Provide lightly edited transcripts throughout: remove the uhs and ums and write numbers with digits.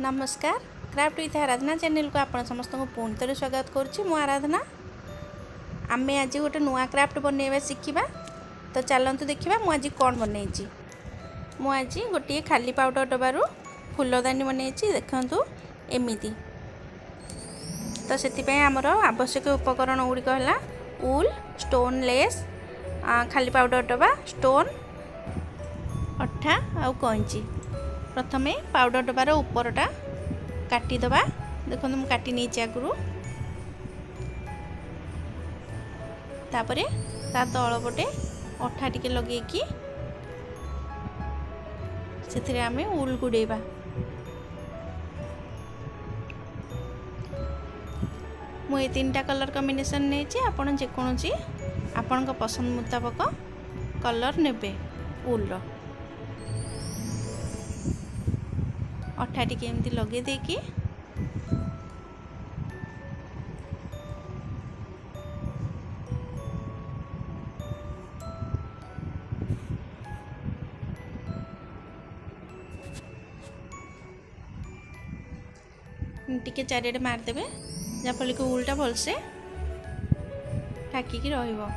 नमस्कार। Craft with Aradhana channel को आपण समस्त को पुणी थे स्वागत करुच्ची। मु आराधना। आमे आज गोटे नुआ क्राफ्ट बनैबा शिखा। तो चलतु देखा मुझे कौन बनई। मुझे गोटे खाली पाउडर डबार फूलदानी बनई। देखु एमती। तो से आमर आवश्यक उपकरण गुड़िक है उल, स्टोन लेस, खाली पाउडर डबा, स्टोन, अठा आउ कैंची। प्रथमे पाउडर डबार उपरटा काटिदबा। देखो मुझे काटी नहीं आगु। तापरे ता तल पटे अठा टिके लगेकी से आमे उल गुड़ेबा। मुझे तीनटा कलर कॉम्बिनेशन नहीं। आपन जेकोसी आपण पसंद मुताबक कलर नेबे उल रो। अठा टिके एमती लगे देकी टिके चारिआडे मारदेवे जहाँफल कि उलटा भलसे ठाकिकी रहिबो।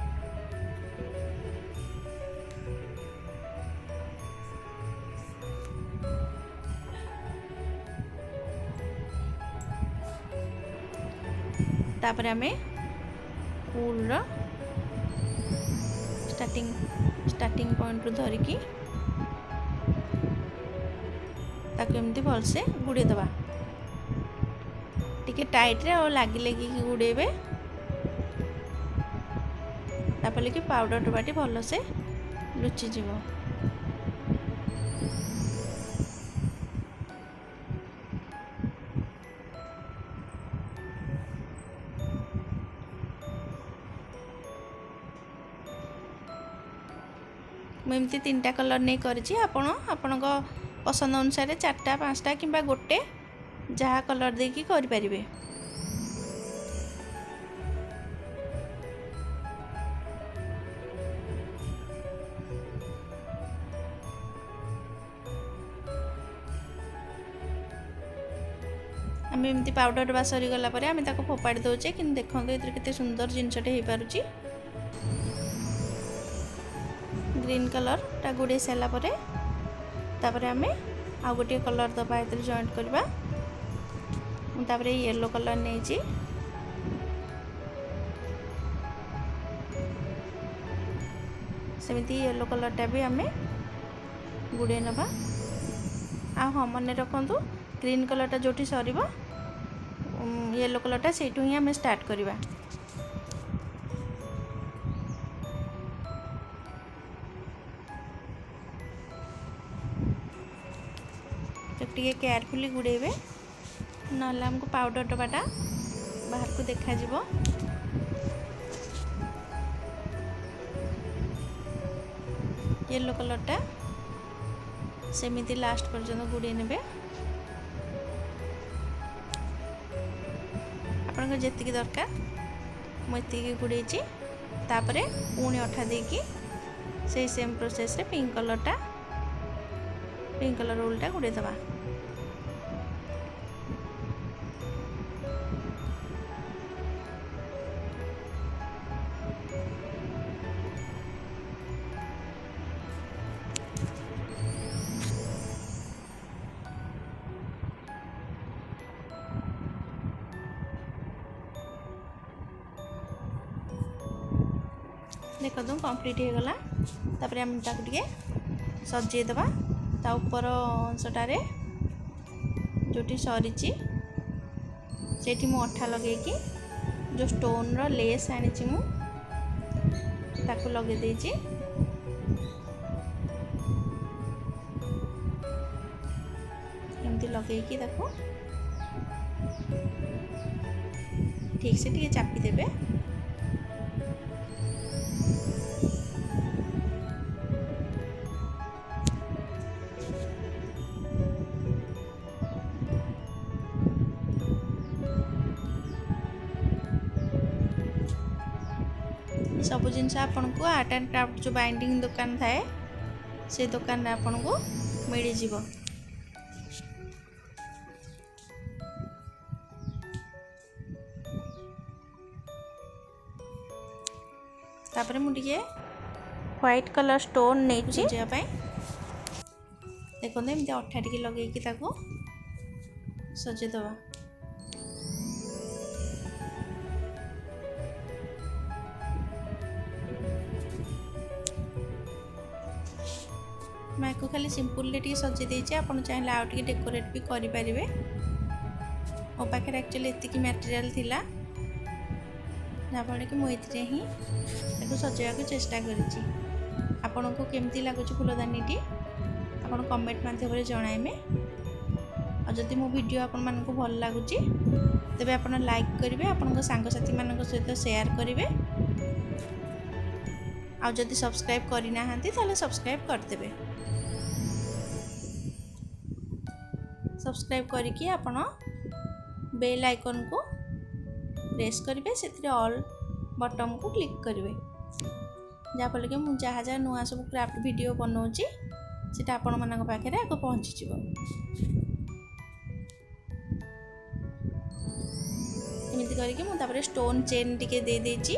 तापर आमे उल स्टार्टिंग पॉइंट रु धरिकी ताको एमती भलसे गुड़े दबा। टिके टाइट रे और लागी लगी गुड़ेबे तापले कि पाउडर डबाटी भलसे लुचि जीवो। मुझे तीनटा कलर नहीं करी। आपण पसंद अनुसार चार्टा पाँचटा कि गोटे जहाँ कलर देकी करि परिबे। आम एमती पाउडर डबा सरीगला आम फोपाड़ी दौचे कि देखो ये सुंदर जिनसटे हो पारुची। ग्रीन कलर टा गुड़े सारापर तापर आमे आ गोटे कलर दबा ए जॉइंट करवा। तापर येलो कलर नहीं सेमती येलो कलरटा भी आमे गुड़े नवा। हाँ मन रखु ग्रीन कलरटा जो सर येलो कलरटा से ही आम स्टार्ट करवा। टे केयरफुली गुड़ेबे ना हमको पाउडर डबाटा बाहर को देखा जीवो। येलो कलरटा सेमिति लास्ट पर्यंत गुड़े नेबे। आपन जेतिकी दरकार मुझे गुड़े तापरे पुणी अठा देकी से सेम प्रोसेस रे पिंक कलर उल्टा गुड़े दबा। देखो कंप्लीट हो गला। तापर हम ताक टिके सजे दबा। ता ऊपर अंशटारे जोटी सरीची सेठी मु अठा लगे कि जो स्टोन रो लेस आनी मु ताकू लगे देची। एमती लगे कि ताकू ठीक से टिके चापी देबे। सब जिनस आपन को आर्ट एंड क्राफ्ट जो बाइंडिंग दुकान थाए से दुकान आपन को मिल जीवो। तापर मुझे व्हाइट कलर स्टोन नहीं सजापी देखो एमती अठा टी लगे सजेदवा। मैं को खाली सिंपल टी सजे देती आप चाहिए आउ टे डेकोरेट भी करें। मो पाखे एक्चुअली एतिकी मटेरियल थिला जहाँफल कि मुझे ही सजाइक चेष्टा करी। आपन को केमती लगुच फूलदानी टी आप कमेंट माध्यम जणाइमे। और जदि मो वीडियो आपण मानक भल लगुच तेबे आप लाइक करेंगे, आपण सांगसाथी मान सहित शेयर करेंगे। आ जदि सब्सक्राइब करना ताले सब्सक्राइब करदेवे। सब्सक्राइब करके आपण बेल आइकन को प्रेस करेंगे, से ऑल बटन को क्लिक करेंगे जहाँफल कि मुझे जहाँ जहाँ नुआ सब क्राफ्ट वीडियो बनाऊँगी से आपण मान पाखे आगे पहुँची। एमती करके मुझे स्टोन चेन टिके दे देची।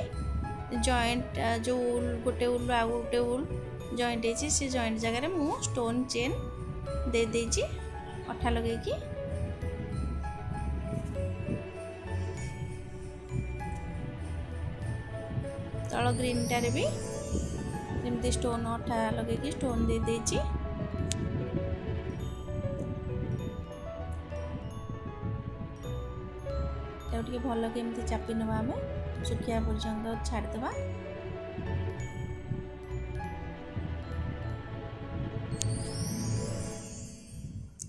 जॉइंट जो उल गोटे उल आ गोटे उल जॉइंट है से जॉइंट जगह मु स्टोन चेन दे देची अठा लगे। तल ग्रीन टारे भी जमती स्टोन अठा लगे स्टोन दे देची। टे भल के एमती चापी नवा आम सुखिया पर्यंत छाड़देवा।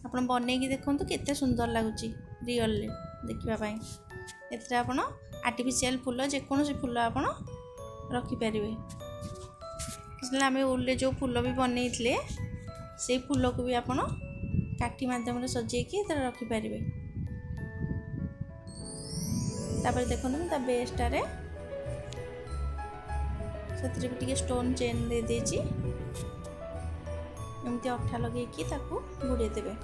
आपण बनईकी देखु केते सुंदर लगुच रियल देखापी। एथे आप आर्टिफिशियल फूल जेकोसी फूल आप रखिपारे। आम उल्ले जो फूल भी बनई से फूल को भी आप काठी मध्यम सजेकी रखिपारे। तापर देखो ता बेस्टारे से भी स्टोन चेन दे देची एमती अठा लगे गुड़े देवे।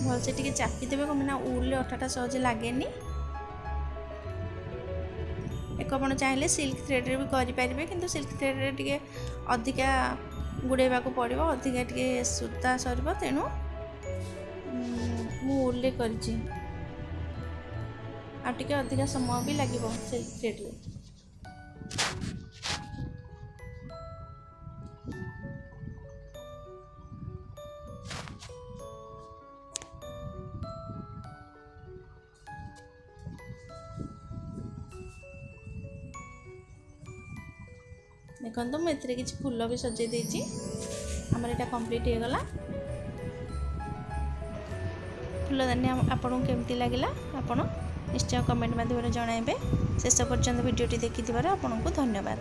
भलसे टिके चापी देवे कमिना उल अठाटा सहज लगे। एक आप चाहिए सिल्क थ्रेड भी करें कि सिल्क थ्रेड टे अधिका गुड़ेवा को पड़ो अधिका टे सूता सर तेणु मुल्ले कर अधिका समय भी लगे सिल्क थ्रेड रे। देखो मुझे किसी फूल भी सजे देती आमर यहाँ कंप्लीट हो गला। फूलदानी आपको केमती लगिला आपण निश्चय कमेंट माध्यम जणाइबे। शेष पर्यंत वीडियोटी देखि आपको धन्यवाद।